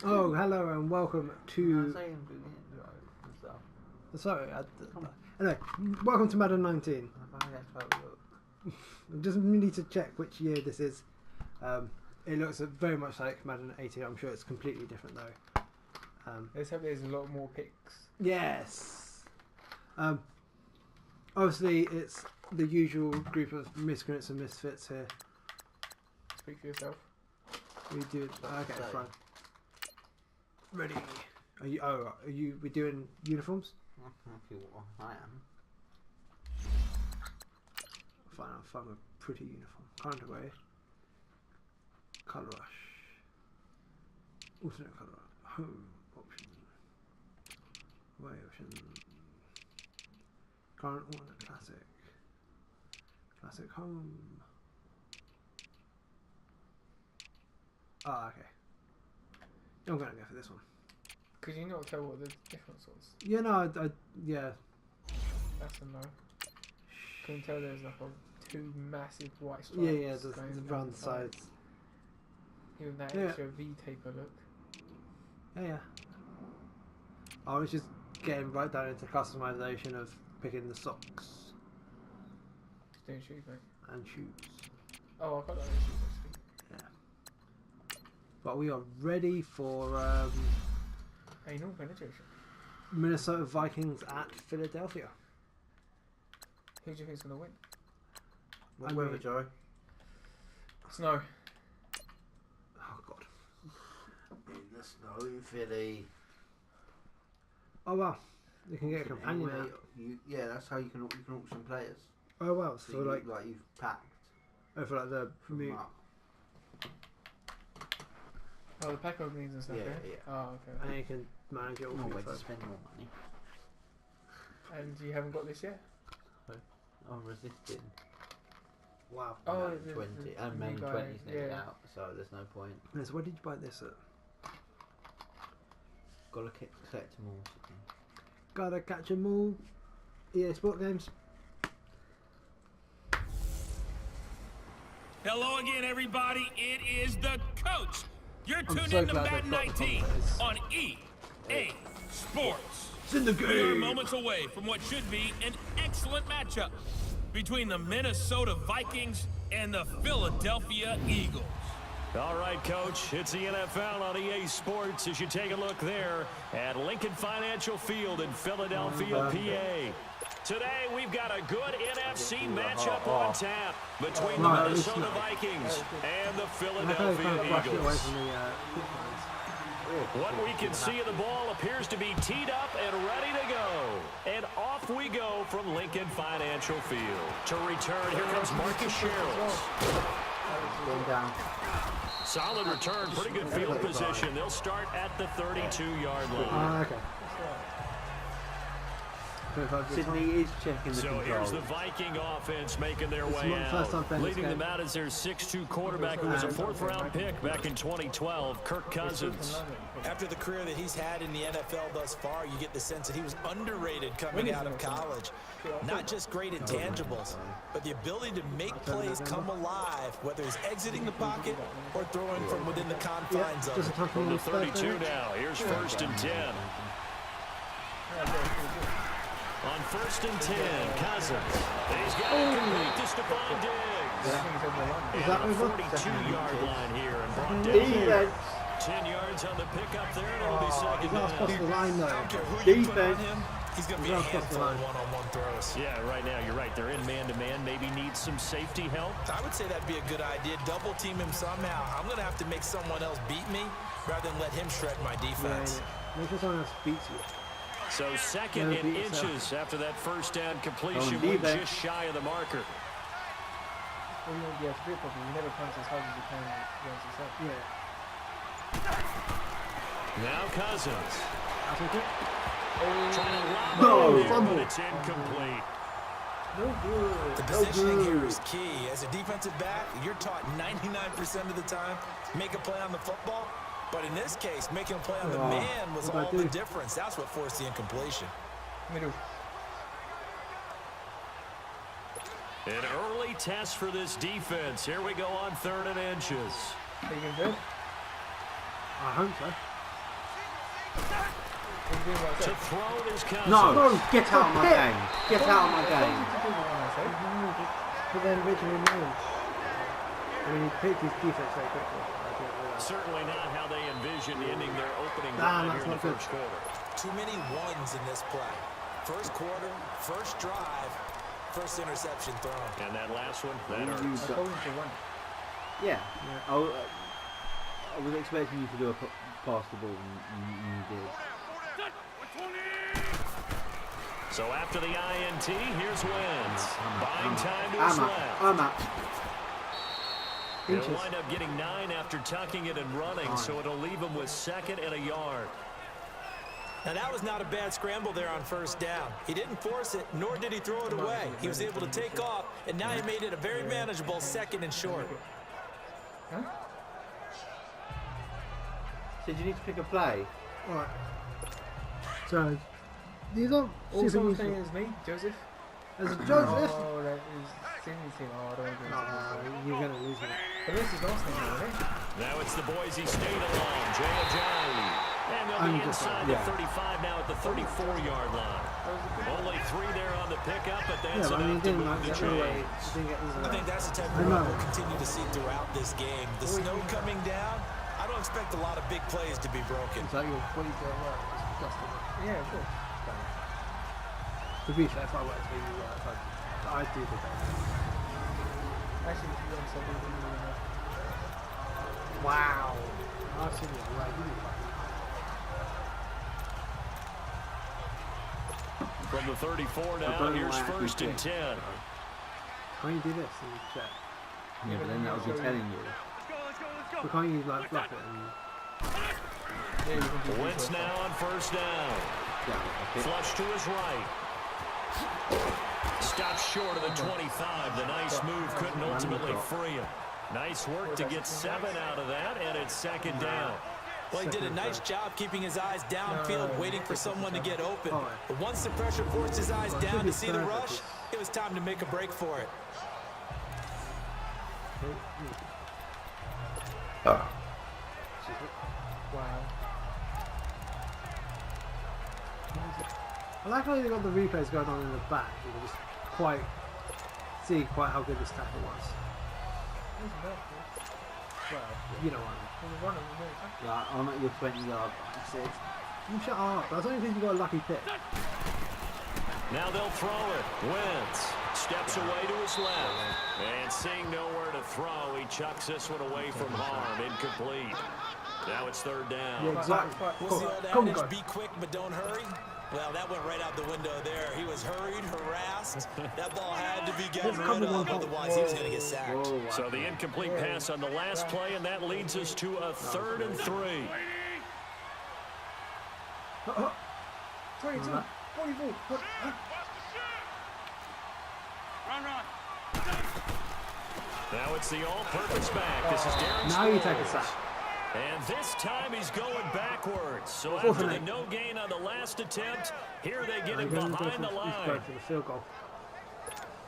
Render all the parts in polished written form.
Oh, hello and welcome to. Sorry, anyway, welcome to Madden 19. I just need to check which year this is. It looks very much like Madden 18. I'm sure it's completely different though. Let's hope there's a lot more picks. Yes. Obviously, it's the usual group of miscreants and misfits here. Speak for yourself. We do it. Okay, fine. Ready? Are you? Oh, are you? We doing uniforms? I am. Fine, I'll find a pretty uniform. Current away. Colour rush. Alternate colour. Home option. Away option. Current alternate classic. Classic home. Ah, okay. I'm gonna go for this one. Could you not tell what the difference was? Yeah, no, yeah. That's a no. Couldn't tell there's like two massive white stripes. Yeah, the round the sides. Even that Yeah. extra V-taper look. Yeah. I was just getting right down into customization of picking the socks Just doing shoes, mate. and shoes. Oh, I've got that in shoes actually. Yeah. But we are ready for Anal penetration. Minnesota Vikings at Philadelphia. Who do you think's gonna win? What weather, Joey? Snow. Oh God. In the snow in Philly. Oh wow. You can get a companion. Anyway, Out. yeah, that's how you can auction players. Oh wow. So like you've packed. oh, for like the from me. up. Oh, the pack openings and stuff, Yeah, yeah? yeah. Oh, okay. And you can manage it all. No from way your to phone. spend more money. And you haven't got this yet? I'm resisting. Wow. Oh, Madden 20 and Madden 20's nearly out, so there's no point. Yes, where did you buy this at? Gotta collect them all. Gotta catch 'em all. EA Sport Games. Hello again, everybody. It is the coach. You're tuned so in to glad Madden they've got the 19 commentators. on EA Sports. It's in the We are game. moments away from what should be an excellent matchup between the Minnesota Vikings and the Philadelphia Eagles. All right, Coach, it's the NFL on EA Sports as you take a look there at Lincoln Financial Field in Philadelphia, PA. Today, we've got a good NFC matchup on tap between the Minnesota Vikings and the Philadelphia Eagles. What we can see of the ball appears to be teed up and ready to go. And off we go from Lincoln Financial Field. To return, here comes Marcus Sherrills. Going down. Solid return, pretty good field position. They'll start at the 32-yard line. Okay. Sidney is checking the So controls. here's the Viking offense making their way out. Leading them out is their 6'2 quarterback who was a fourth-round pick back in 2012, Kirk Cousins. After the career that he's had in the NFL thus far, you get the sense that he was underrated coming out of college. Not just great intangibles, but the ability to make plays come alive, whether he's exiting the pocket or throwing from within the confines of it. From the 32 now, here's 1st and 10. On 1st and 10, Cousins. He's got it complete to Stephon Diggs. And the 42-yard line here and brought down 10 yards on the pickup there, and it'll be second Last down. possible line I don't care though. who you put on him, he's going to be a Last handful possible of line. one-on-one throws. Yeah, right now, you're right. They're in man-to-man. Maybe need some safety help. I would say that'd be a good idea. Double team him somehow. I'm going to have to make someone else beat me rather than let him shred my defense. Make sure someone else beats you. So second Yeah, in beat yourself. inches after that first down completion. leave We're it. just shy of the marker. Yeah, to do it properly, you never punch as hard as you can against yourself. Yeah. Now Cousins. That's okay. Trying to lob No, it here, fumble. but it's incomplete. No good. The positioning here is key. As a defensive back, you're taught 99% of the time, make a play on the football. But in this case, making a play on the man was all the difference. That's what forced the incompletion. Middle. An early test for this defense. Here we go on 3rd and inches. Are you going good? I hope so. To throw his cousin. No, get out of my game. Get out of my game. But then originally knew. I mean, he picked his defense very quickly. Certainly not how they envisioned ending their opening Nah, drive that's here in the not good. first quarter. Too many ones in this play. First quarter, first drive, first interception thrown. And that last one, that hurts. I told him to run. Yeah. I was expecting you to do a pass the ball, and you did. So after the INT, here's Wentz. Buying time to his I'm left. up. He'll wind up getting 9 after tucking it and running, so it'll leave him with 2nd and a yard. Now that was not a bad scramble there on first down. He didn't force it, nor did he throw it away. He was able to take off, and now he made it a very manageable 2nd and short. Huh? So you need to pick a play. Alright. So, these aren't Also super playing useful. as me, Joseph. There's a Joseph. Oh, that is Sidney's team. Oh, don't agree. You're going to lose me. But this is last name, isn't it? Now it's the Boise State along, Jay Ajayi. And they'll be inside the 35 now at the 34-yard line. Only 3 there on the pickup, but that's enough to move the chains. I think that's the type of run we'll continue to see throughout this game. The snow coming down, I don't expect a lot of big plays to be broken. It's like what he's doing right. It's disgusting. Yeah, of course. To be fair, if I were to be you, I do the best. Actually, to be honest, I don't really know. Wow. I've seen it right. You do From the 34 now, here's 1st and 10. Can't you do this and check? Yeah, but then that would be telling you. But can't you like fluff it and... Yeah, you can do Wentz now on 1st down. Yeah, Flush to his right. Stops short of the 25. The nice move couldn't ultimately free him. Nice work to get 7 out of that, and it's 2nd down. Well, he did a nice job keeping his eyes downfield, waiting for someone to get open. But once the pressure forced his eyes down to see the rush, it was time to make a break for it. Wow. I like how they got the replays going on in the back. You can just quite see quite how good this tackle was. Well, you know what I mean. Like, I'm at your 20-yard line. You shut up. That's only because you got a lucky pick. Now they'll throw it. Wentz steps away to his left. And seeing nowhere to throw, he chucks this one away from harm. Incomplete. Now it's 3rd down. Yeah, exactly. What's the old adage? Be quick, but don't hurry. Well, that went right out the window there. He was hurried, harassed. That ball had to be gotten rid of, otherwise he was going to get sacked. So the incomplete pass on the last play, and that leads us to a 3rd and 3. 22, 44. Now it's the all-purpose back. This is Darren Now you Sproles. take a sack. And this time he's going backwards. So after the no gain on the last attempt, here they get him behind the line. For the field goal.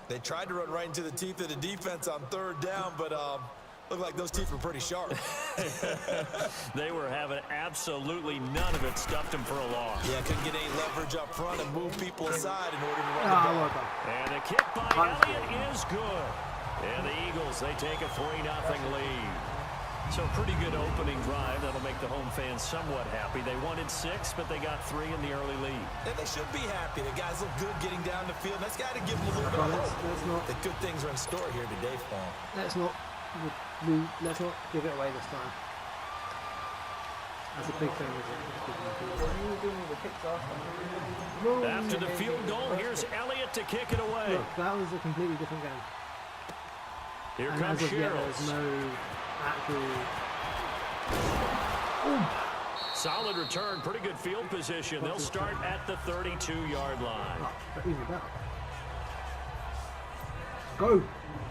They tried to run right into the teeth of the defense on 3rd down, but looked like those teeth were pretty sharp. They were having absolutely none of it. Stuffed him for a loss. Yeah, couldn't get any leverage up front and move people aside in order to run the ball. Well done. And the kick by Elliott is good. And the Eagles, they take a 3-0 lead. So pretty good opening drive. That'll make the home fans somewhat happy. They wanted 6, but they got 3 in the early lead. And they should be happy. The guys look good getting down the field. That's got to give them a little bit of hope. The good things are in store here today for them. Let's not give it away this time. That's a big thing, isn't it? After the field goal, here's Elliott to kick it away. Look, that was a completely different game. Here And comes as of yet, Shields. there's no actual... Solid return, pretty good field position. They'll start at the 32-yard line. But even better. Go!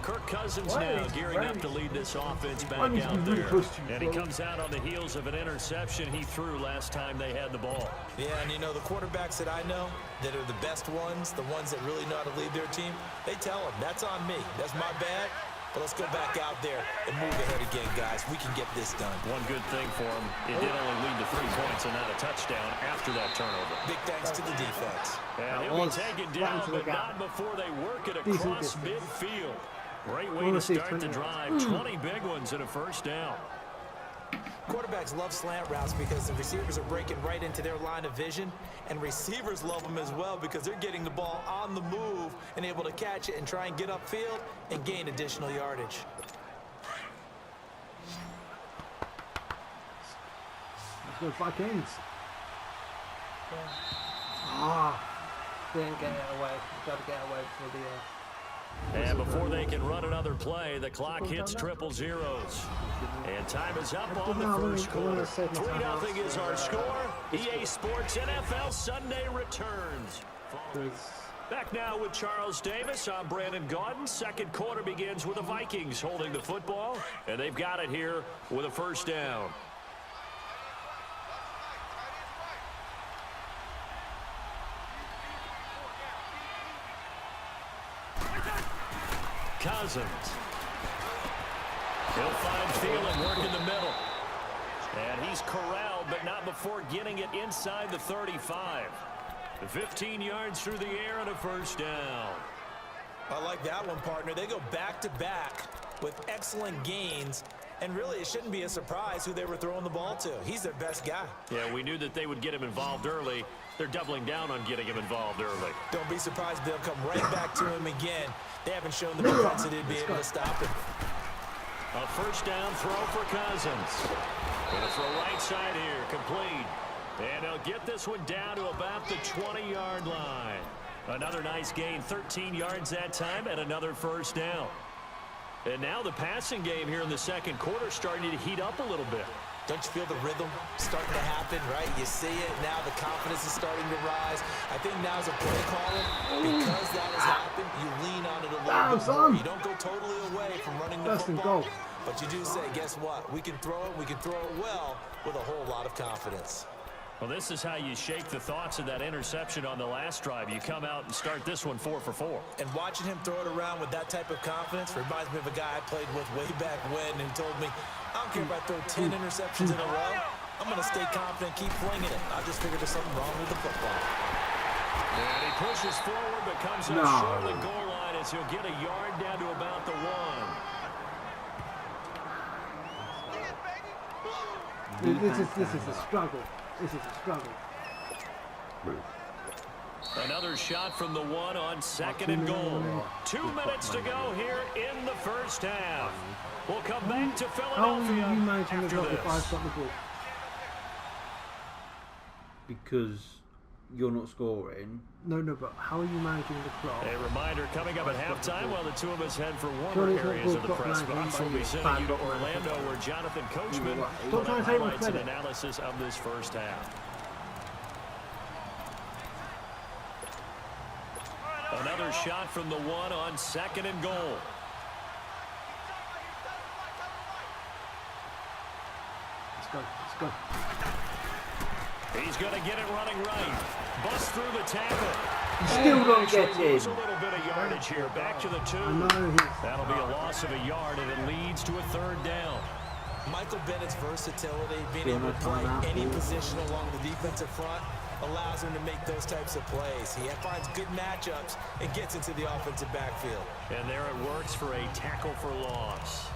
Kirk Cousins now gearing up to lead this offense back out there. And he comes out on the heels of an interception he threw last time they had the ball. Yeah, and you know, the quarterbacks that I know that are the best ones, the ones that really know how to lead their team, they tell them, that's on me. That's my bad. But let's go back out there and move ahead again, guys. We can get this done. One good thing for him, it did only lead to 3 points and not a touchdown after that turnover. Big thanks to the defense. And he'll be taken down, but not before they work it across midfield. Great way to start the drive. 20 big ones and a first down. Quarterbacks love slant routes because the receivers are breaking right into their line of vision, and receivers love them as well because they're getting the ball on the move and able to catch it and try and get upfield and gain additional yardage. Let's go Vikings. Didn't get it away. Got to get away for the... And before they can run another play, the clock hits triple zeros. And time is up on the first quarter. 3-0 is our score. EA Sports NFL Sunday returns. Back now with Charles Davis. I'm Brandon Gaudin. Second quarter begins with the Vikings holding the football. And they've got it here with a first down. Cousins. He'll find Thielen, work in the middle. And he's corralled, but not before getting it inside the 35. 15 yards through the air and a first down. I like that one, partner. They go back-to-back with excellent gains. And really, it shouldn't be a surprise who they were throwing the ball to. He's their best guy. Yeah, we knew that they would get him involved early. They're doubling down on getting him involved early. Don't be surprised they'll come right back to him again. They haven't shown the propensity to be able to stop him. A first down throw for Cousins. Gonna throw right side here, complete. And he'll get this one down to about the 20-yard line. Another nice gain, 13 yards that time, and another first down. And now the passing game here in the second quarter starting to heat up a little bit. Don't you feel the rhythm starting to happen, right? You see it, now the confidence is starting to rise. I think now's a play caller. Because that has happened, you lean on it a little bit more. You don't go totally away from running the football. But you do say, guess what? We can throw it, we can throw it well with a whole lot of confidence. Well, this is how you shake the thoughts of that interception on the last drive. You come out and start this one 4 for 4. And watching him throw it around with that type of confidence reminds me of a guy I played with way back when who told me, I don't care if I throw 10 interceptions in a row. I'm going to stay confident, keep flinging it. I just figured there's something wrong with the football. And he pushes forward, but comes up short of the goal line as he'll get a yard down to about the 1. This is a struggle. This is a struggle. Another shot from the 1 on second and goal. 2 minutes to go here in the first half. We'll come back to Philadelphia after this. Because you're not scoring. No, but how are you managing the clock? A reminder coming up at halftime while the two of us head for warmer areas of the press box. We'll be sending you to Orlando where Jonathan Coachman will have highlights and analysis of this first half. Another shot from the 1 on second and goal. Let's go. He's going to get it running right. Bust through the tackle. Still don't get in. A little bit of yardage here. Back to the 2. That'll be a loss of a yard, and it leads to a third down. Michael Bennett's versatility, being able to play any position along the defensive front, allows him to make those types of plays. He finds good matchups and gets into the offensive backfield. And there it works for a tackle for loss.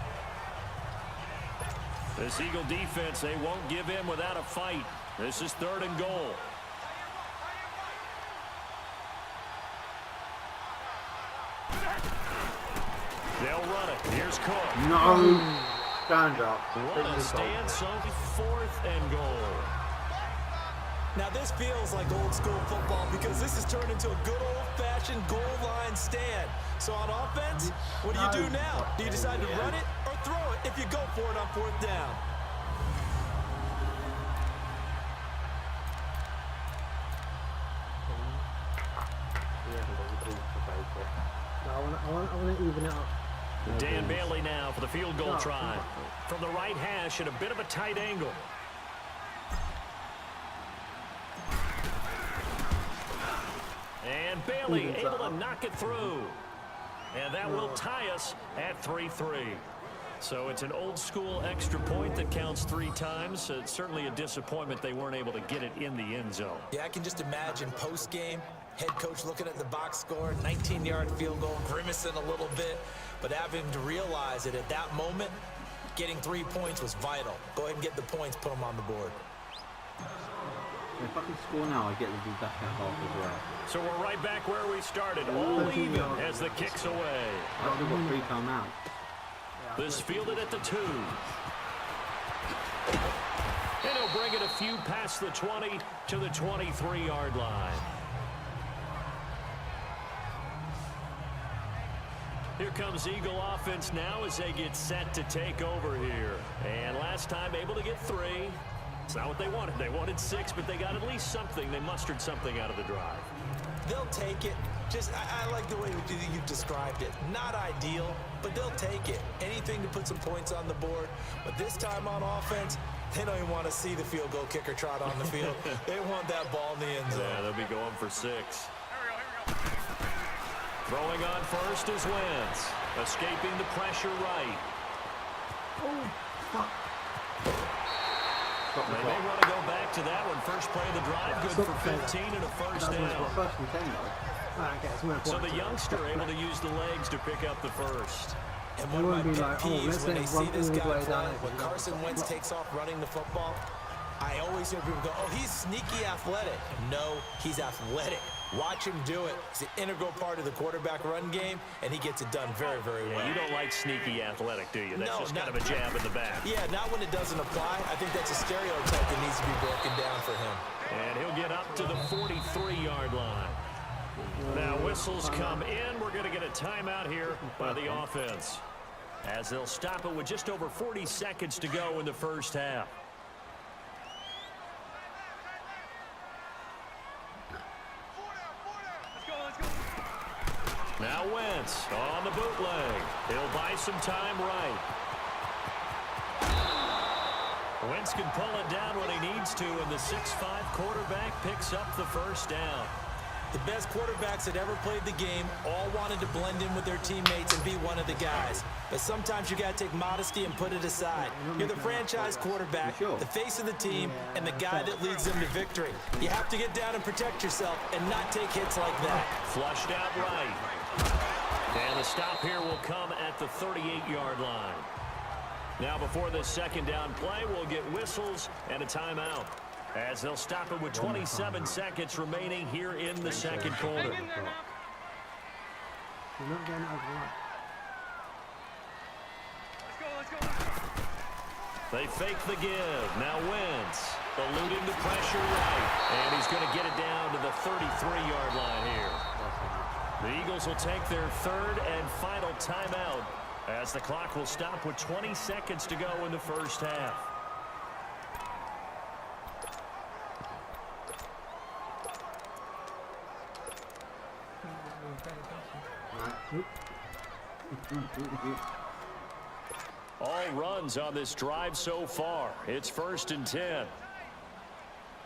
This Eagle defense, they won't give in without a fight. This is third and goal. They'll run it. Here's Cook. No. Stand up. What a stance, so 4th and goal. Now this feels like old school football because this has turned into a good old-fashioned goal line stand. So on offense, what do you do now? Do you decide to run it or throw it if you go for it on 4th down? I want to even it up. Dan Bailey now for the field goal try. From the right hash at a bit of a tight angle. And Bailey able to knock it through. And that will tie us at 3-3. So it's an old-school extra point that counts 3 times. It's certainly a disappointment they weren't able to get it in the end zone. Yeah, I can just imagine post-game, head coach looking at the box score, 19-yard field goal, grimacing a little bit, but having to realize that at that moment, getting 3 points was vital. Go ahead and get the points, put them on the board. If I can score now, I get to be back at half as well. So we're right back where we started, all even as the kick's away. I've still got 3 timeouts. This fielded at the 2. And he'll bring it a few past the 20 to the 23-yard line. Here comes Eagle offense now as they get set to take over here. And last time able to get 3. It's not what they wanted. They wanted 6, but they got at least something. They mustered something out of the drive. They'll take it. Just, I like the way you've described it. Not ideal, but they'll take it. Anything to put some points on the board. But this time on offense, they don't even want to see the field goal kicker trot on the field. They want that ball in the end zone. Yeah, they'll be going for 6. Throwing on first is Wentz. Escaping the pressure right. They may want to go back to that one. First play of the drive, good for 15 and a first down. So the youngster able to use the legs to pick up the first. And one of my pet peeves when they see this guy play, when Carson Wentz takes off running the football, I always hear people go, oh, he's sneaky athletic. No, he's athletic. Watch him do it. It's an integral part of the quarterback run game, and he gets it done very, very well. Yeah, you don't like sneaky athletic, do you? That's just kind of a jab in the back. Yeah, not when it doesn't apply. I think that's a stereotype that needs to be broken down for him. And he'll get up to the 43-yard line. Now whistles come in. We're going to get a timeout here by the offense, as they'll stop it with just over 40 seconds to go in the first half. Now Wentz on the bootleg. He'll buy some time right. Wentz can pull it down when he needs to, and the 6'5" quarterback picks up the first down. The best quarterbacks that ever played the game all wanted to blend in with their teammates and be one of the guys. But sometimes you got to take modesty and put it aside. You're the franchise quarterback, the face of the team, and the guy that leads them to victory. You have to get down and protect yourself and not take hits like that. Flushed out right. And the stop here will come at the 38-yard line. Now before this second down play, we'll get whistles and a timeout, as they'll stop it with 27 seconds remaining here in the second quarter. They fake the give. Now Wentz eluding the pressure right. And he's going to get it down to the 33-yard line here. The Eagles will take their third and final timeout, as the clock will stop with 20 seconds to go in the first half. All runs on this drive so far. It's 1st and 10.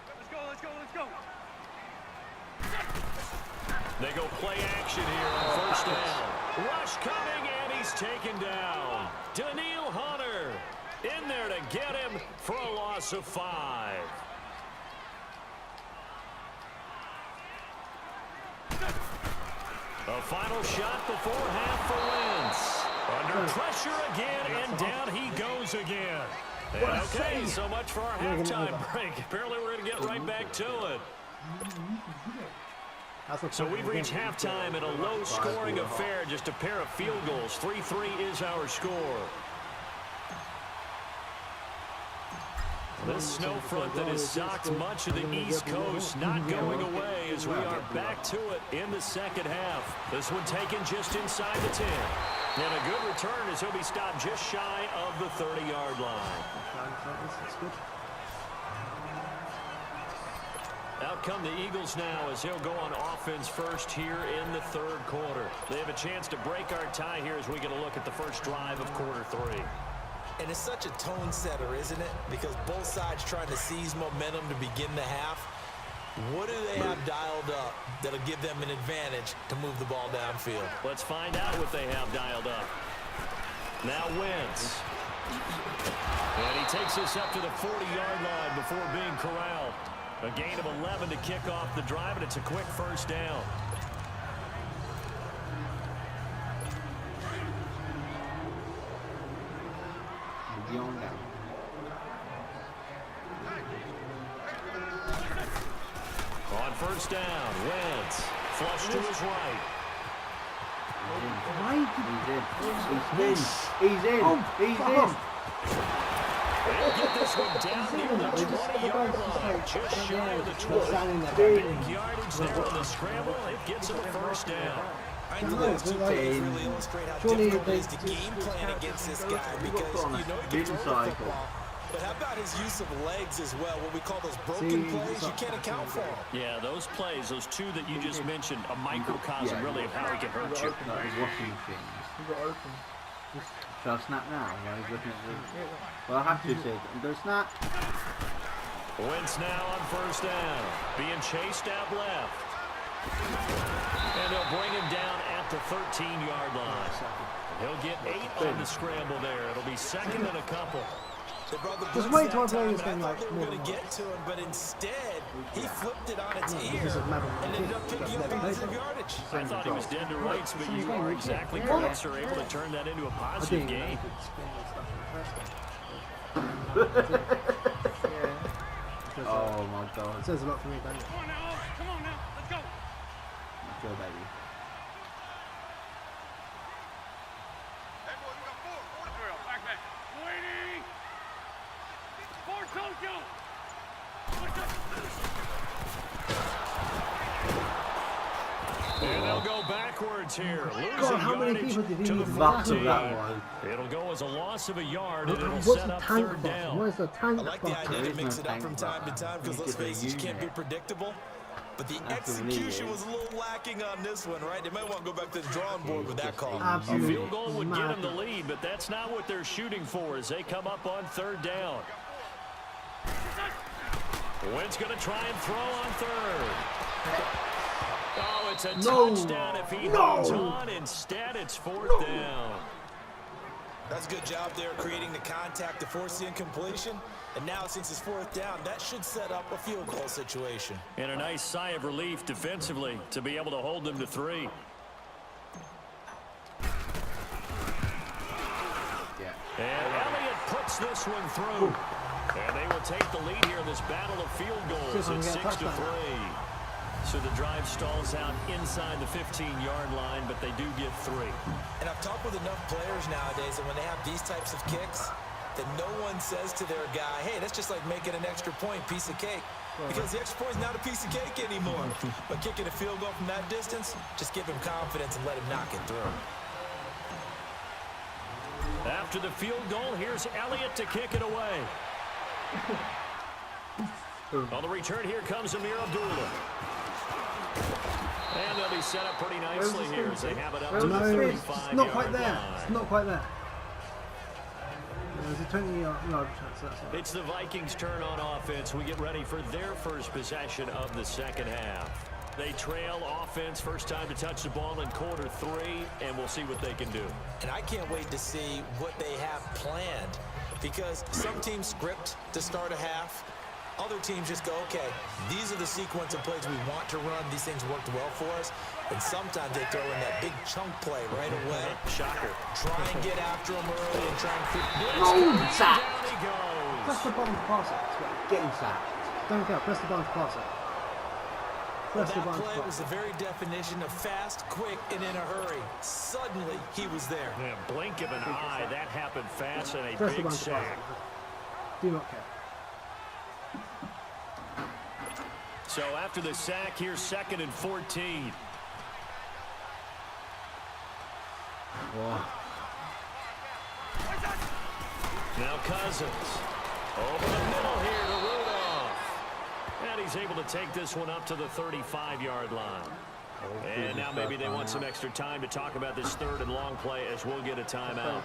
Let's go, let's go, let's go. They go play action here on first down. Rush coming, and he's taken down. Daniil Hunter in there to get him for a loss of 5. A final shot before half for Wentz. Under pressure again, and down he goes again. And okay, so much for our halftime break. Apparently we're going to get right back to it. So we've reached halftime in a low-scoring affair, just a pair of field goals. 3-3 is our score. This snow front that has socked much of the East Coast not going away, as we are back to it in the second half. This one taken just inside the 10. And a good return as he'll be stopped just shy of the 30-yard line. Out come the Eagles now, as he'll go on offense first here in the third quarter. They have a chance to break our tie here as we get a look at the first drive of quarter 3. And it's such a tone setter, isn't it? Because both sides trying to seize momentum to begin the half. What do they have dialed up that'll give them an advantage to move the ball downfield? Let's find out what they have dialed up. Now Wentz. And he takes us up to the 40-yard line before being corralled. A gain of 11 to kick off the drive, and it's a quick first down. On first down, Wentz. Flush to his right. He's in. They'll get this one down near the 20-yard line, just shy of the 20. Big yardage there on the scramble. It gets him a first down. I think those two plays really illustrate how difficult it is to game plan against this guy because you know he can throw the football. But how about his use of legs as well? What we call those broken plays, you can't account for them. Yeah, those plays, those two that you just mentioned, a microcosm really of how he can hurt you. That was watching things. He got open. Shall I snap now? While he's looking at the... Well, I have to say, do a snap. Wentz now on first down, being chased out left. And they'll bring him down at the 13-yard line. He'll get 8 on the scramble there. It'll be second and a couple. Just wait till I play this game like more than get to him, but instead he flipped it on its ear and ended up picking up positive yardage. I thought he was dead to rights, but you are exactly correct, sir. Able to turn that into a positive game. Oh my God! It says a lot for me, doesn't it? Come on now, let's go. Let's go, baby. Hey, boy, we got 4 drill. Back. Waiting. 4 Tokyo. And they'll go backwards here. God, how many people did he need to Back to tackle? that one. It'll go as a loss of a yard, and it'll What's set the up tank third button? down. Where's the tank I like the button? idea to mix it up from time to time because let's face it, you can't be predictable. But the execution was a little lacking on this one, right? They might want to go back to the drawing board with that call. A Absolutely. field goal would get them the lead, but that's not what they're shooting for as they come up on third down. Wentz going to try and throw on third. Oh, it's a touchdown if he holds on. Instead, it's fourth down. That's a good job there creating the contact to force the incompletion. And now, since it's fourth down, that should set up a field goal situation. And a nice sigh of relief defensively to be able to hold them to 3. And Elliott puts this one through. And they will take the lead here in this battle of field goals at 6-3. So the drive stalls out inside the 15-yard line, but they do get 3. And I've talked with enough players nowadays that when they have these types of kicks, that no one says to their guy, hey, that's just like making an extra point, piece of cake. Because the extra point is not a piece of cake anymore. But kicking a field goal from that distance, just give him confidence and let him knock it through. After the field goal, here's Elliott to kick it away. On the return, here comes Amir Abdullah. And they'll be set up pretty nicely here as they have it up to the 35-yard it's not quite there. line. It's not quite there. There's a 20-yard chance. It's the Vikings' turn on offense. We get ready for their first possession of the second half. They trail offense, first time to touch the ball in quarter 3, and we'll see what they can do. And I can't wait to see what they have planned, because some teams script to start a half. Other teams just go, okay, these are the sequence of plays we want to run. These things worked well for us. And sometimes they throw in that big chunk play right away. Shocker. Try and get after them early and try and creep. Sacked. Down he goes. Press the button to pass it. Getting sacked. Don't go. Press the button to pass it. Press the That button to play pass was the very definition of fast, quick, and in a hurry. Suddenly, he was there. Yeah, blink of an eye. That happened fast and a Press the big button to pass sack. it. Do not care. So after the sack, here's 2nd and 14. Whoa. Now Cousins. Over the middle here to Rudolph. And he's able to take this one up to the 35-yard line. And now maybe they want some extra time to talk about this 3rd and long play as we'll get a timeout.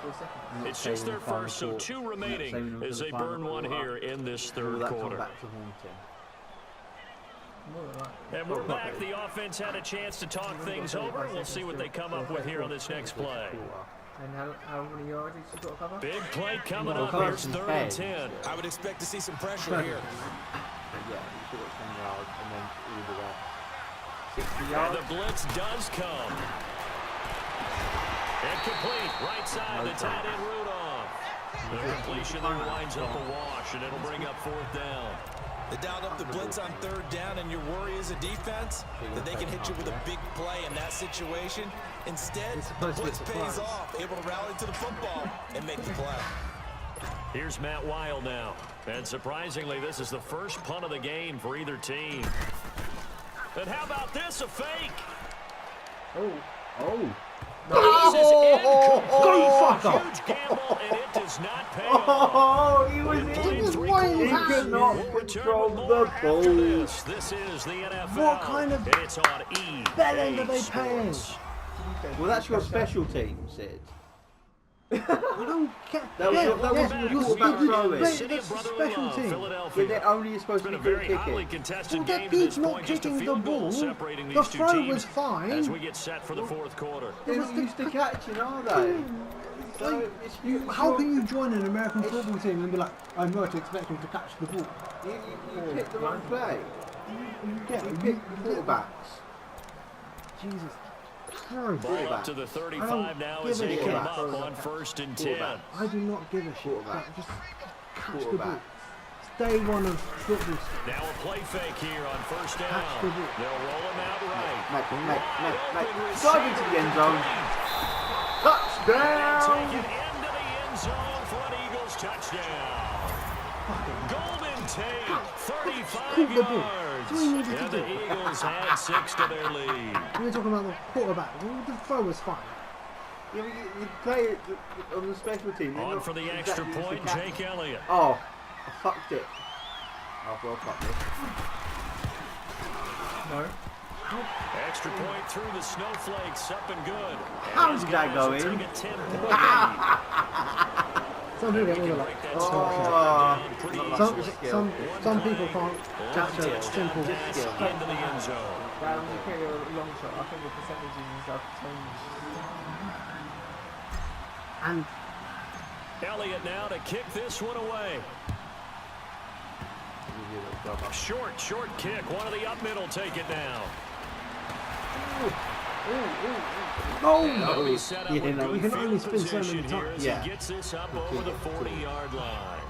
It's just their first, so 2 remaining as they burn one here in this 3rd quarter. More than that. And we're back. The offense had a chance to talk things over. We'll see what they come up with here on this next play. And how many yards you got to cover? Big play coming up. Here's 3rd and 10. I would expect to see some pressure here. Yeah, you should have 10 yards and then all the way. 60 And yards. the blitz does come. Incomplete. Right side, the tight end Rudolph. The completion there winds up a wash, and it'll bring up 4th down. They dialed up the blitz on 3rd down, and your worry as a defense that they can hit you with a big play in that situation. Instead, the blitz pays off, able to rally to the football and make the play. Here's Matt Weil now. And surprisingly, this is the first punt of the game for either team. And how about this, a fake? Oh. This is fuck incomplete. Huge gamble, and it does not pay off. Oh, he was in. He could not control the ball. This is the NFL. What kind of it's on betting are they paying? Well, that's your special team, Sid. I don't get That was your quarterback throwing. That's a special team. Philadelphia. Yeah, they're only supposed to Been be a very good hotly kicking. contested Well, game that to this dude's not point. Just a kicking the field goal ball. separating The these two throw teams was fine. as we get set for the 4th quarter. They're not used to catching, are they? So How can you join an American football team and be like, I'm going to expect him to catch the ball? you picked the wrong play. You picked quarterbacks. Jesus Christ. Ball up to the 35 now as they come up on 1st and 10. I do not give a shit. Quarterback. Just catch the ball. It's day one of football. Now a play fake here on 1st down. Catch the ball. They'll roll him out right. Mate. Dive into the end zone. Touchdown! Taken into the end zone for an Eagles touchdown. Golden Tate, 35 yards. And the Eagles had 6 to their lead. We were talking about the quarterback. The throw was fine. Yeah, you play it on the special team. On for the extra point, Jake Elliott. Oh, I fucked it. Oh, well, fuck this. No. Extra point through the snowflakes, up and good. How did that go in? Take a 10-point Some people get like, some people can't catch a simple into the end zone. When you play a long shot, I think the percentages and stuff change. and Elliott now to kick this one away. Short kick. One of the up middle take it now. no, He'll be set up with you good can only field spin so many position here times. as Yeah. he gets this up over the 40-yard line.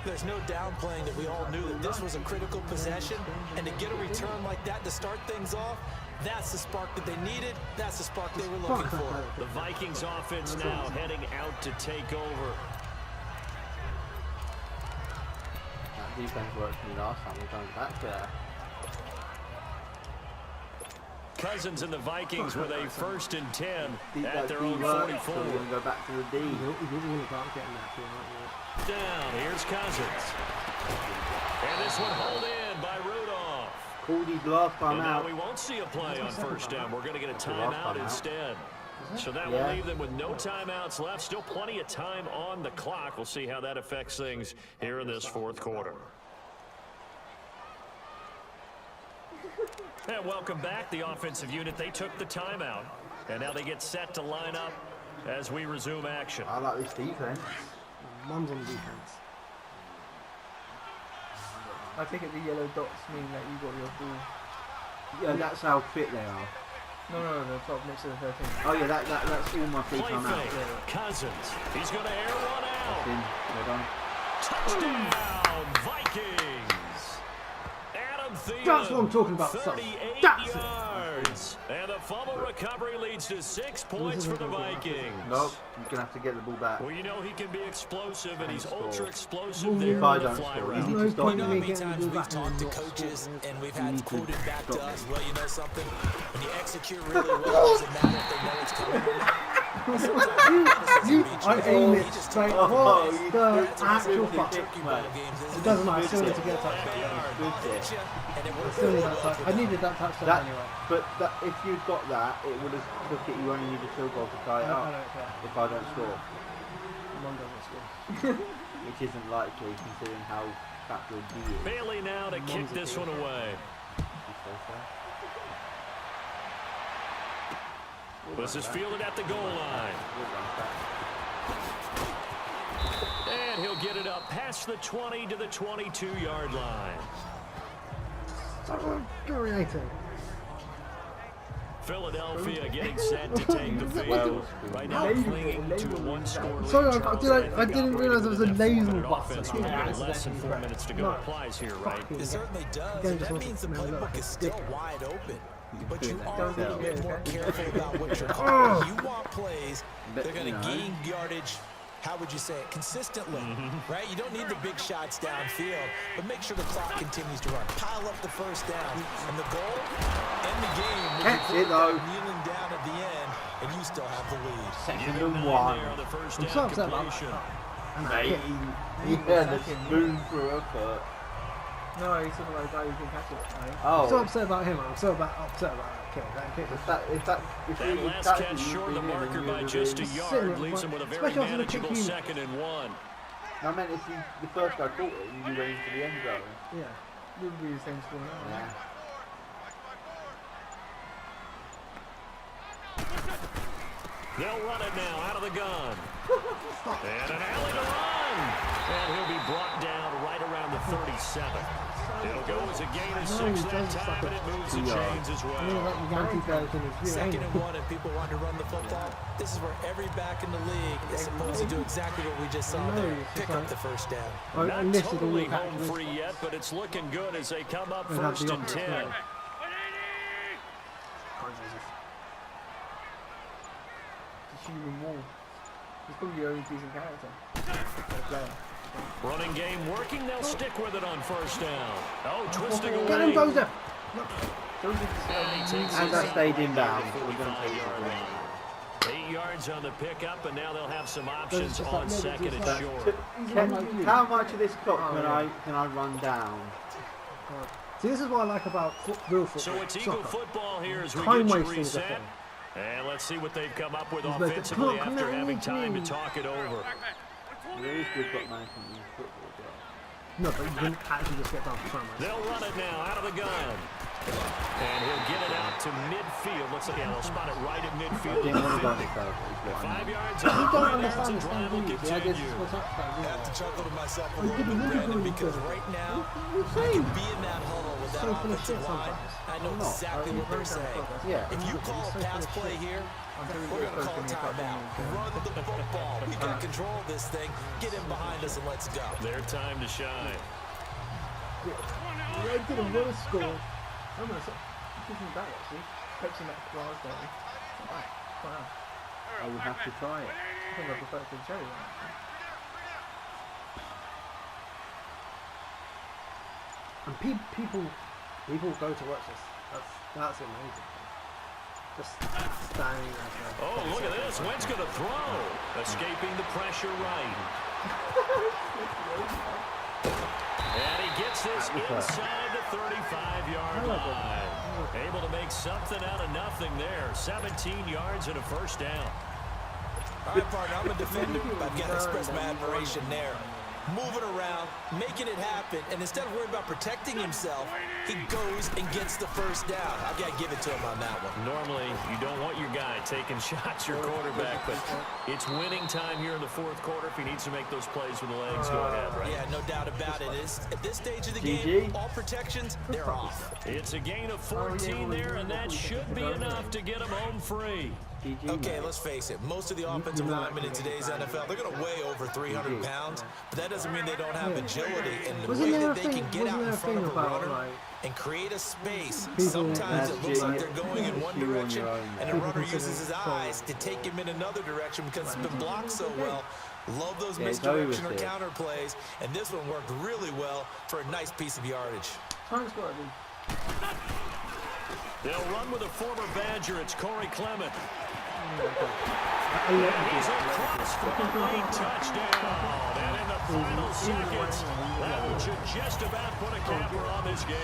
There's no downplaying that we all knew that this was a critical possession, and to get a return like that to start things off, that's the spark that they needed. That's the spark they were looking for. The Vikings offense now heading out to take over. That defense worked for me last time. We're going back there. Cousins and the Vikings with a 1st and 10 at That their D own worked, 44. so we're going to go back to the D. Down, here's Cousins. And this one hauled in by Rudolph. Called his last time And now out. we won't see a play on 1st down. We're going to get a timeout instead. So that will Yeah. leave them with no timeouts left. Still plenty of time on the clock. We'll see how that affects things here in this 4th quarter. And welcome back, the offensive unit. They took the timeout, and now they get set to line up as we resume action. I like this defense. Mum's on defense. I take it the yellow dots mean that you got your ball. Yeah, that's how fit they are. No, the top next to the 13. Oh yeah, that's all my free Play time out. fake. Cousins. He's going to air one out. In. Well done. Touchdown, Vikings. Adam Thielen. That's what I'm talking about, son. 38 That's it. yards. And the fumble recovery leads to 6 points for the Vikings. Nope, you're going to have to get the ball back. Well, you know he can be explosive, and he's score. ultra explosive there If I on the don't fly score, route. you need No to stop point You know in how me many getting the times ball we've back talked and to not coaches scoring. and we've You had need to quoted back to stop us, it. well, you know something? When you execute really well, it doesn't matter if they know it's coming or not. I aim it straight for the actual fuck. It doesn't matter, I still need to get a touchdown. Still need that touchdown. I needed that touchdown anyway. But if you'd got that, it would have took it. You only need a field goal to tie it I up. don't care. If I don't score, Mum doesn't score. which isn't likely considering how crap your D is. Bailey now to kick this one away. This is fielded at the goal line. And he'll get it up past the 20 to the 22-yard line. So infuriating. Philadelphia getting set to take the field. Right now clinging to one score. Sorry, I didn't realise there was a nasal button. Less than 4 minutes to go. Applies here, right? It certainly does. And that means the playbook is still wide open. But you are a little bit more careful about what you're calling. You want plays, they're going to gain yardage, how would you say it, consistently, right? You don't need the big shots downfield, but make sure the clock continues to run. Pile up the first down, and the goal, end the game with the quarterback kneeling down at the end, and you still have the lead. Second and 1. I'm so upset about that. Mate, he had a spoon through a cut. No, he's talking about the guy who can catch it. Right? I'm so upset about him. I'm so upset about that kick. That kick. That last catch short the marker by just a yard leaves him with a very manageable 2nd and 1. I meant if the first guy caught it, you went into the end zone. Yeah, it would be the same score now. Yeah. They'll run it now out of the gun. And an alley to run. And he'll be brought down right around the 37. It'll go as a gain of 6 that time, but it moves the chains as well. 2nd and 1, and people want to run the football. This is where every back in the league is supposed to do exactly what we just saw there. Pick up the first down. Not totally home free yet, but it's looking good as they come up 1st and 10. He's probably your only decent character. Running game working, they'll stick with it on 1st down. Oh, twisting away. Get him, Joseph! And that stayed in bounds. 8 yards on the pickup, and now they'll have some options on 2nd and short. How much of this clock can I run down? See, this is what I like about real football. So it's Eagle football here as we Time get you wasting is a reset. thing. And let's see what they've come up with He's like, offensively come after on, having come on, time to come talk it over. There is good clock management in football as well. No, but you can actually just get down to time. They'll run it now out of the gun. And he'll get it out to midfield. Looks like they'll spot it right at midfield. 5 yards You out. don't And understand the the drive will strategy. I guess continue. what's up, I have to chuckle to myself a You little did bit, really Brandon, good. because right now, What are I you can be in that huddle with that So full of offensive shit line. sometimes. I know exactly what they're saying. Yeah. If you call a pass play here, we're going to call timeout. Run the football. We got control of this thing. Get in behind us and let's go. Their time to shine. They did a worse score. Oh no, so he's isn't bad actually. Coaching that class there. Not bad. Wow. I would have to try it. I think I prefer to Jerry. And people go to watch this. That's amazing. Just standing there. Oh, look at this. Wentz going to throw. Escaping the pressure right. And he gets this inside the 35-yard line. Able to make something out of nothing there. 17 yards and a 1st down. All right, partner, I'm a defender. I've got to express my admiration there. Moving around, making it happen, and instead of worrying about protecting himself, he goes and gets the 1st down. I've got to give it to him on that one. Normally, you don't want your guy taking shots, your quarterback, but it's winning time here in the 4th quarter. If he needs to make those plays with the legs, go ahead, right? Yeah, no doubt about it. At this stage of the game, all protections, they're off. It's a gain of 14 there, and that should be enough to get him home free. Okay, let's face it. Most of the offensive linemen in today's NFL, they're going to weigh over 300 pounds, but that doesn't mean they don't have agility. And the way that they can get out in front of a runner and create a space, sometimes it looks like they're going in one direction, and the runner uses his eyes to take him in another direction because it's been blocked so well. Love those misdirection or counter plays, and this one worked really well for a nice piece of yardage. They'll run with a former Badger. It's Corey Clement. He's across for a late touchdown. And in the final seconds, that one should just about put a capper on this game.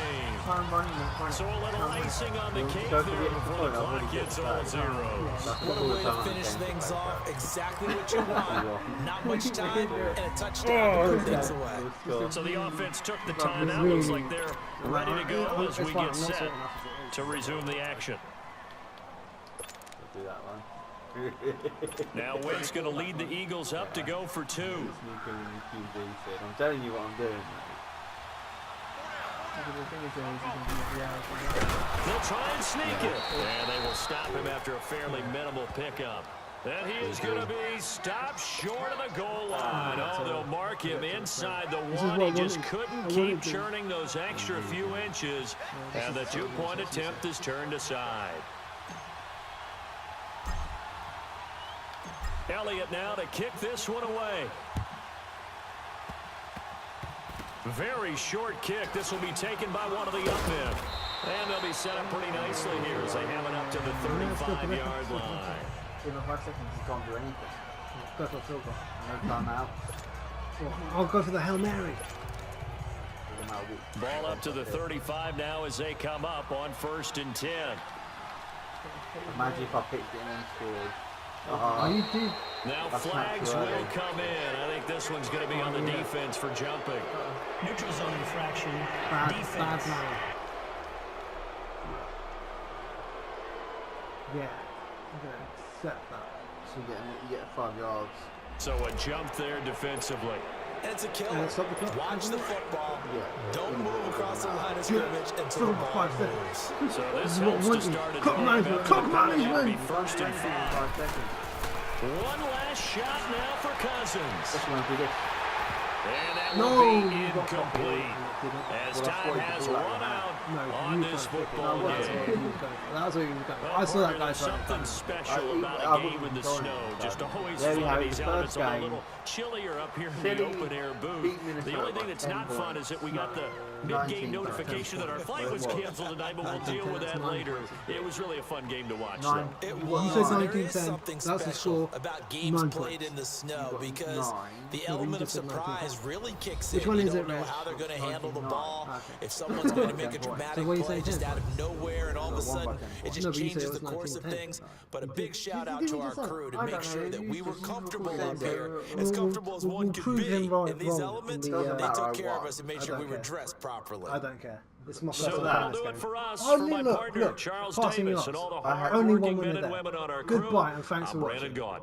So a little icing on the cake there before the clock hits all zeros. What a way to finish things off. Exactly what you want. Not much time and a touchdown to put things away. So the offense took the time out. Looks like they're ready to go as we get set to resume the action. Do that one. Now Witt's going to lead the Eagles up to go for 2. I'm telling you what I'm doing. They'll try and sneak it. And they will stop him after a fairly minimal pickup. And he is going to be stopped short of the goal line. Oh, they'll mark him inside the 1. He just couldn't keep churning those extra few inches. And the 2-point attempt is turned aside. Elliott now to kick this one away. Very short kick. This will be taken by one of the up men. And they'll be set up pretty nicely here as they have it up to the 35-yard line. Even 5 seconds, he can't do anything. Go for a field goal. No time out. I'll go for the Hail Mary. Ball up to the 35 now as they come up on 1st and 10. Imagine if I picked it and scored. Oh, you did. Now flags will come in. I think this one's going to be on the defense for jumping. Neutral zone infraction. Bad Defense. man. Yeah. I'm going to accept that. So you get 5 yards. So a jump there defensively. And it's a killer. Stop the clock. Watch the football. Yeah. Don't move across the line of scrimmage until the ball moves. So this is what helps to wanted. start a Clock drive. management, After clock the penalty, it'll be management. 1st and 5. 5 seconds. One last shot now for Cousins. Just want to do this. And that No, will you be got incomplete. As time has run out on this football game. That's where he was going. I saw that guy trying to Something special about a game in the snow. Just always There you fun have in it, these the elements. first A game. little chillier up here in City the open air booth. beat Minnesota The only thing by that's 10 not fun points. is that we got the mid-game 19 notification that our flight was canceled tonight, but we'll deal with that later. It was really a fun game to watch. So. It You was. said There is 19-10. something That's the special score. about games 9 played points. in the snow got because 9. the No, you element of just said 19. surprise really kicks Which in. one You is don't it, know Reg? how they're going to handle the 19. ball. Okay. If someone's going to make a 10 points. dramatic So what are you play saying, just 10? out of nowhere, and all of a So 1 by sudden 10 it points. just No, but you said changes it the was course of 19-10. things. But a big shout out Did to you our just say? crew to I make don't sure know. that we were comfortable up here, We'll- as comfortable as we'll one could prove be. him right In these wrong elements, in the, they took I care of won. us and made I sure we don't were care. dressed properly. I don't care. It's my So first that'll time do this it game. for us. Oh, For my look, partner, look. Charles Passing Davis, lots. and all the Only one hard-working winner men and there. women on our crew. Goodbye and thanks for I'm Brandon watching. Gaud.